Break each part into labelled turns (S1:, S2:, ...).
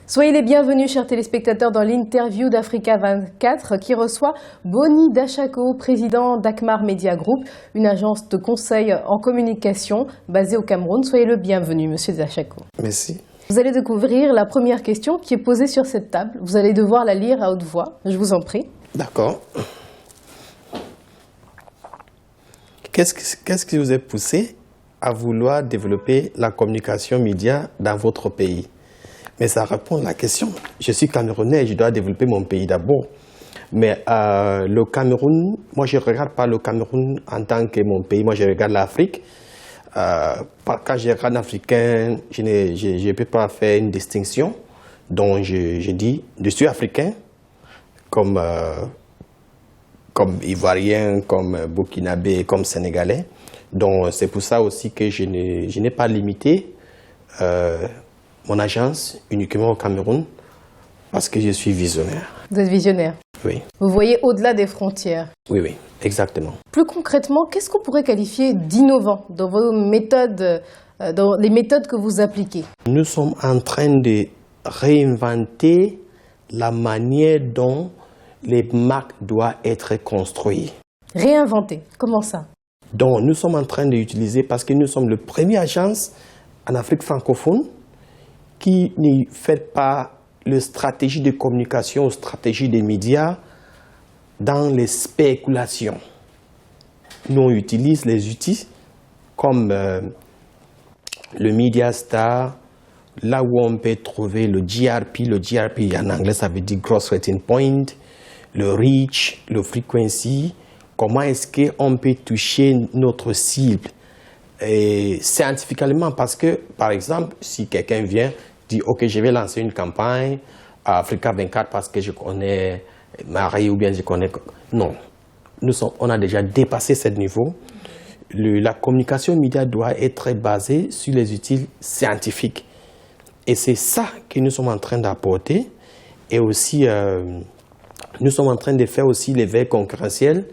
S1: Soyez les bienvenus, chers téléspectateurs, dans l'interview d'Africa 24 qui reçoit Boni Dachako, président d'Akmar Media Group, une agence de conseil en communication basée au Cameroun. Soyez le bienvenu, monsieur Dachako.
S2: Merci.
S1: Vous allez découvrir la première question qui est posée sur cette table. Vous allez devoir la lire à haute voix. Je vous en prie.
S2: D'accord. Qu'est-ce qui vous a poussé à vouloir développer la communication média dans votre pays? Mais ça répond à la question. Je suis Camerounais et je dois développer mon pays d'abord. Mais le Cameroun, moi je ne regarde pas le Cameroun en tant que mon pays, moi je regarde l'Afrique. Quand je regarde l'Africain, je ne peux pas faire une distinction. Donc je dis, je suis africain, comme Ivoirien, comme Burkinabé, comme Sénégalais. Donc c'est pour ça aussi que je n'ai pas limité mon agence uniquement au Cameroun, parce que je suis visionnaire.
S1: Vous êtes visionnaire?
S2: Oui.
S1: Vous voyez au-delà des frontières?
S2: Oui, oui, exactement.
S1: Plus concrètement, qu'est-ce qu'on pourrait qualifier d'innovant dans vos méthodes, dans les méthodes que vous appliquez?
S2: Nous sommes en train de réinventer la manière dont les marques doivent être construites.
S1: Réinventer, comment ça?
S2: Donc nous sommes en train d'utiliser, parce que nous sommes la première agence en Afrique francophone qui ne fait pas la stratégie de communication ou stratégie des médias dans les spéculations. Nous, on utilise les outils comme le Media Star, là où on peut trouver le GRP. Le GRP, en anglais, ça veut dire Gross Rating Point, le Reach, le Frequency. Comment est-ce qu'on peut toucher notre cible? Et scientifiquement, parce que, par exemple, si quelqu'un vient, dit « Ok, je vais lancer une campagne à Africa 24 parce que je connais Marie ou bien je connais... » Non, on a déjà dépassé ce niveau. La communication média doit être basée sur les outils scientifiques. Et c'est ça que nous sommes en train d'apporter. Et aussi, nous sommes en train de faire aussi l'éveil concurrentiel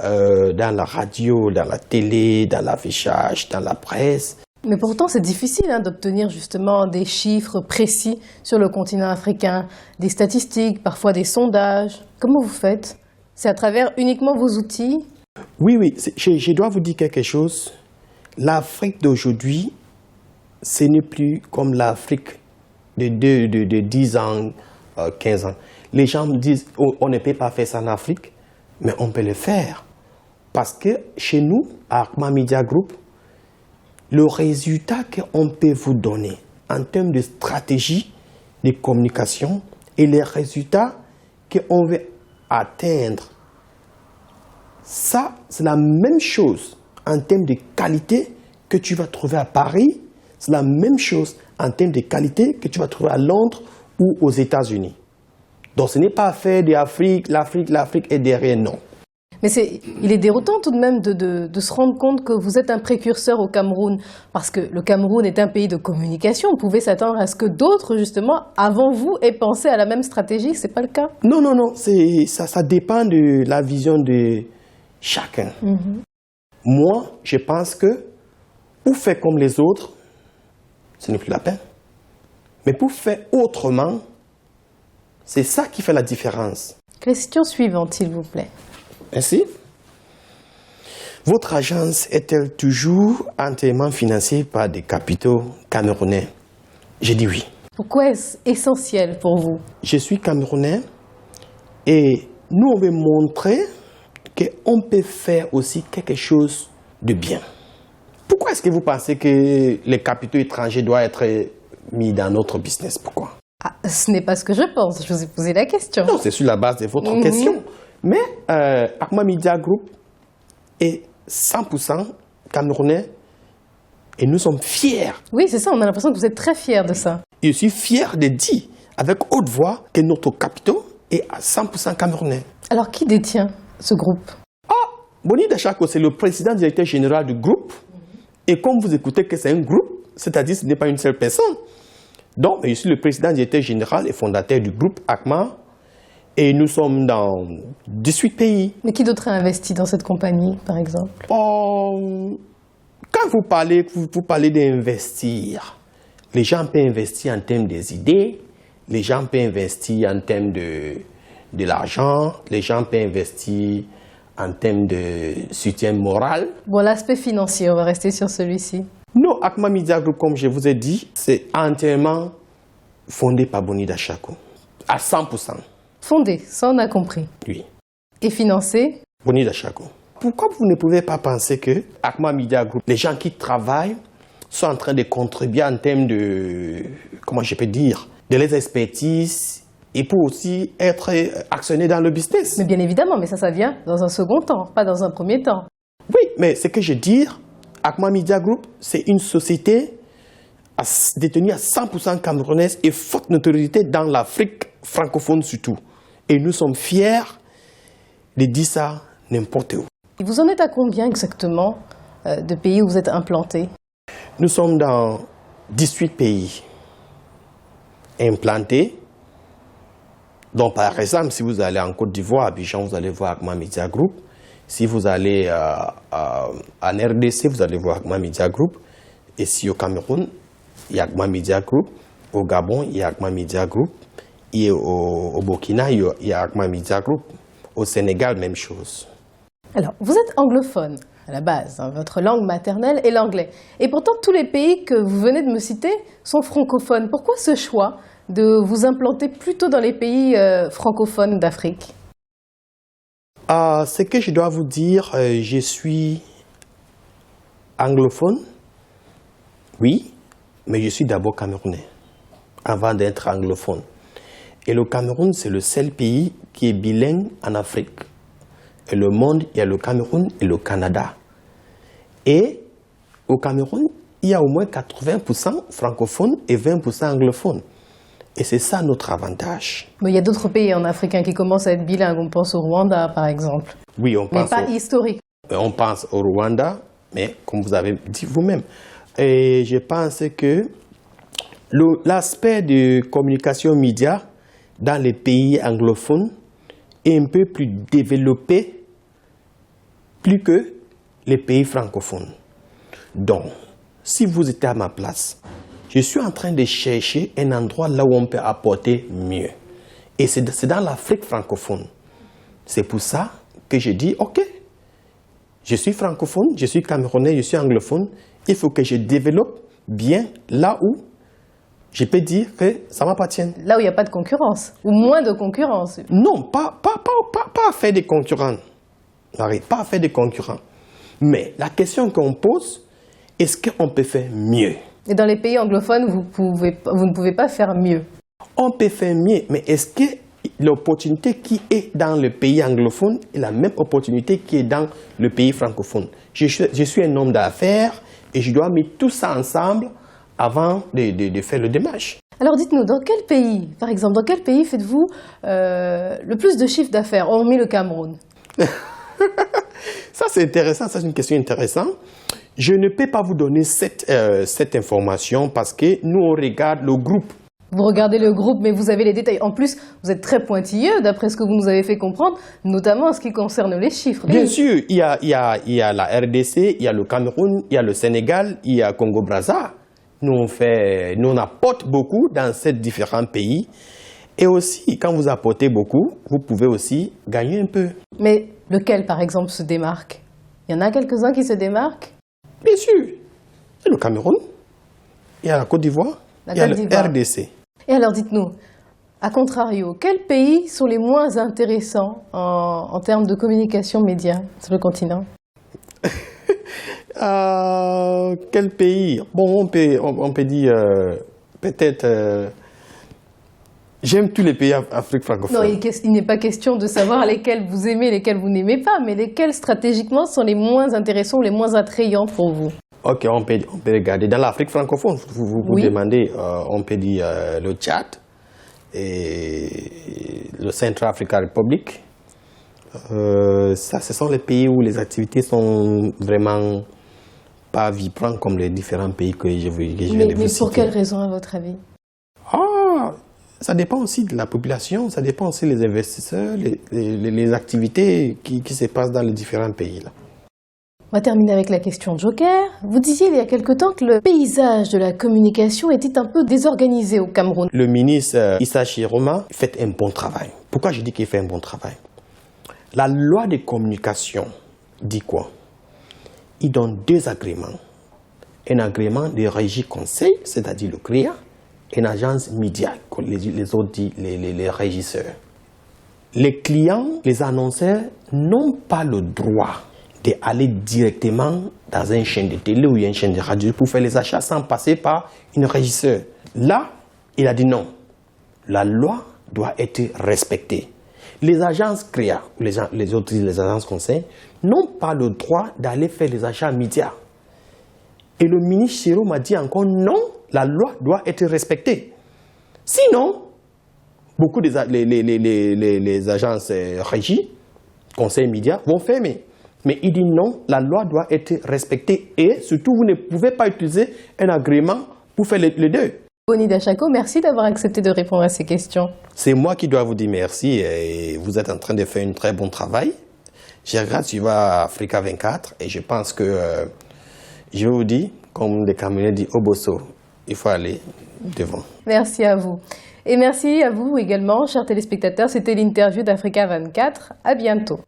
S2: dans la radio, dans la télé, dans l'affichage, dans la presse.
S1: Mais pourtant, c'est difficile d'obtenir justement des chiffres précis sur le continent africain, des statistiques, parfois des sondages. Comment vous faites? C'est à travers uniquement vos outils?
S2: Oui, oui. Je dois vous dire quelque chose. L'Afrique d'aujourd'hui, ce n'est plus comme l'Afrique de 10 ans, 15 ans. Les gens me disent on ne peut pas faire ça en Afrique, mais on peut le faire. Parce que chez nous, à Akmar Media Group, le résultat qu'on peut vous donner en termes de stratégie de communication et les résultats qu'on veut atteindre, ça, c'est la même chose en termes de qualité que tu vas trouver à Paris, c'est la même chose en termes de qualité que tu vas trouver à Londres ou aux États-Unis. Donc ce n'est pas faire de l'Afrique est derrière, non.
S1: Mais il est déroutant tout de même de se rendre compte que vous êtes un précurseur au Cameroun, parce que le Cameroun est un pays de communication. On pouvait s'attendre à ce que d'autres, justement, avant vous, aient pensé à la même stratégie. Ce n'est pas le cas?
S2: Non, non, non. Ça dépend de la vision de chacun. Moi, je pense que pour faire comme les autres, ce n'est plus la peine. Mais pour faire autrement, c'est ça qui fait la différence.
S1: Question suivante, s'il vous plaît.
S2: Merci. Votre agence est-elle toujours entièrement financée par des capitaux camerounais? J'ai dit oui.
S1: Pourquoi est-ce essentiel pour vous?
S2: Je suis camerounais et nous, on veut montrer qu'on peut faire aussi quelque chose de bien. Pourquoi est-ce que vous pensez que les capitaux étrangers doivent être mis dans notre business? Pourquoi?
S1: Ce n'est pas ce que je pense. Je vous ai posé la question.
S2: Non, c'est sur la base de votre question. Mais Akmar Media Group est 100% camerounais et nous sommes fiers.
S1: Oui, c'est ça, on a l'impression que vous êtes très fiers de ça.
S2: Je suis fier de dire avec haute voix que notre capital est à 100% camerounais.
S1: Alors, qui détient ce groupe?
S2: Boni Dachako, c'est le président directeur général du groupe. Et comme vous écoutez que c'est un groupe, c'est-à-dire que ce n'est pas une seule personne. Donc, je suis le président directeur général et fondateur du groupe Akmar. Et nous sommes dans 18 pays.
S1: Mais qui d'autre a investi dans cette compagnie, par exemple?
S2: Quand vous parlez d'investir, les gens peuvent investir en termes des idées, les gens peuvent investir en termes de l'argent, les gens peuvent investir en termes de soutien moral.
S1: Bon, l'aspect financier, on va rester sur celui-ci.
S2: Non, ACMA Media Group, comme je vous ai dit, c'est entièrement fondé par Boni Dashako, à 100%.
S1: Fondé, ça on a compris.
S2: Oui.
S1: Et financé?
S2: Boni Dashako. Pourquoi vous ne pouvez pas penser que ACMA Media Group, les gens qui travaillent, sont en train de contribuer en termes de, comment je peux dire, de les expertises et pour aussi être actionnés dans le business.
S1: Mais bien évidemment, mais ça vient dans un second temps, pas dans un premier temps.
S2: Oui, mais ce que je veux dire, ACMA Media Group, c'est une société détenue à 100% camerounaise et forte notoriété dans l'Afrique francophone surtout. Et nous sommes fiers de dire ça n'importe où.
S1: Et vous en êtes à combien exactement de pays où vous êtes implantés?
S2: Nous sommes dans 18 pays implantés. Donc, par exemple, si vous allez en Côte d'Ivoire, à Abidjan, vous allez voir ACMA Media Group. Si vous allez en RDC, vous allez voir ACMA Media Group. Et si au Cameroun, il y a ACMA Media Group. Au Gabon, il y a ACMA Media Group. Et au Burkina, il y a ACMA Media Group. Au Sénégal, même chose.
S1: Alors, vous êtes anglophone à la base, hein, votre langue maternelle est l'anglais. Et pourtant, tous les pays que vous venez de me citer sont francophones. Pourquoi ce choix de vous implanter plutôt dans les pays francophones d'Afrique?
S2: Ce que je dois vous dire, je suis anglophone, oui, mais je suis d'abord camerounais, avant d'être anglophone. Et le Cameroun, c'est le seul pays qui est bilingue en Afrique. Et le monde, il y a le Cameroun et le Canada. Et au Cameroun, il y a au moins 80% francophones et 20% anglophones. Et c'est ça notre avantage.
S1: Mais il y a d'autres pays en Afrique qui commencent à être bilingues. On pense au Rwanda, par exemple.
S2: Oui, on pense.
S1: Mais pas historique.
S2: On pense au Rwanda, mais comme vous avez dit vous-même. Et je pense que l'aspect de communication média dans les pays anglophones est un peu plus développé plus que les pays francophones. Donc, si vous étiez à ma place, je suis en train de chercher un endroit là où on peut apporter mieux. Et c'est dans l'Afrique francophone. C'est pour ça que je dis, OK, je suis francophone, je suis camerounais, je suis anglophone. Il faut que je développe bien là où je peux dire que ça m'appartient.
S1: Là où il n'y a pas de concurrence, ou moins de concurrence.
S2: Non, pas à faire des concurrents. Marie, pas à faire des concurrents. Mais la question qu'on pose, est-ce qu'on peut faire mieux?
S1: Et dans les pays anglophones, vous ne pouvez pas faire mieux.
S2: On peut faire mieux, mais est-ce que l'opportunité qui est dans le pays anglophone est la même opportunité qui est dans le pays francophone? Je suis un homme d'affaires et je dois mettre tout ça ensemble avant de faire le démarche. Alors
S1: dites-nous, dans quel pays, par exemple, dans quel pays faites-vous le plus de chiffre d'affaires, hormis le Cameroun?
S2: Ça c'est intéressant, ça c'est une question intéressante. Je ne peux pas vous donner cette information parce que nous on regarde le groupe.
S1: Vous regardez le groupe, mais vous avez les détails. En plus, vous êtes très pointilleux, d'après ce que vous nous avez fait comprendre, notamment en ce qui concerne les chiffres.
S2: Bien sûr, il y a la RDC, il y a le Cameroun, il y a le Sénégal, il y a Congo-Brazza. Nous, on apporte beaucoup dans ces différents pays. Et aussi, quand vous apportez beaucoup, vous pouvez aussi gagner un peu.
S1: Mais lequel, par exemple, se démarque? Il y en a quelques-uns qui se démarquent?
S2: Bien sûr. Il y a le Cameroun, il y a la Côte d'Ivoire, il y a le RDC.
S1: Et alors, dites-nous, à contrario, quels pays sont les moins intéressants en termes de communication média sur le continent?
S2: Quel pays? Bon, on peut dire peut-être... j'aime tous les pays d'Afrique francophone.
S1: Non, il n'est pas question de savoir lesquels vous aimez, lesquels vous n'aimez pas, mais lesquels stratégiquement sont les moins intéressants, les moins attrayants pour vous.
S2: Ok, on peut regarder. Dans l'Afrique francophone, vous
S1: oui.
S2: demandez, on peut dire le Tchad et le Central African Republic. Ça, ce sont les pays où les activités sont vraiment pas vibrantes comme les différents pays que je viens de vous citer.
S1: Mais pour quelle raison, à votre avis?
S2: Ça dépend aussi de la population, ça dépend aussi des investisseurs, les activités qui se passent dans les différents pays. Là.
S1: On va terminer avec la question Joker. Vous disiez il y a quelque temps que le paysage de la communication était un peu désorganisé au Cameroun.
S2: Le ministre Issa Chiroma fait un bon travail. Pourquoi je dis qu'il fait un bon travail? La loi de communication dit quoi? Il donne 2 agréments. Un agrément de régie conseil, c'est-à-dire le CREA, et une agence média, comme les autres disent, les régisseurs. Les clients, les annonceurs n'ont pas le droit d'aller directement dans une chaîne de télé ou une chaîne de radio pour faire les achats sans passer par une régisseur. Là, il a dit non. La loi doit être respectée. Les agences CREA, les autres, les agences conseils, n'ont pas le droit d'aller faire les achats médias. Et le ministre Chiro m'a dit encore non, la loi doit être respectée. Sinon, beaucoup des les agences régies, conseils médias, vont fermer. Mais il dit non, la loi doit être respectée et surtout vous ne pouvez pas utiliser un agrément pour faire les deux.
S1: Boni Dachako, merci d'avoir accepté de répondre à ces questions.
S2: C'est moi qui dois vous dire merci et vous êtes en train de faire un très bon travail. Je regarde suivant Africa 24 et je pense que je vous dis, comme les Camerounais disent, au bosso, il faut aller devant.
S1: Merci à vous. Et merci à vous également, chers téléspectateurs. C'était l'interview d'Africa 24. À bientôt.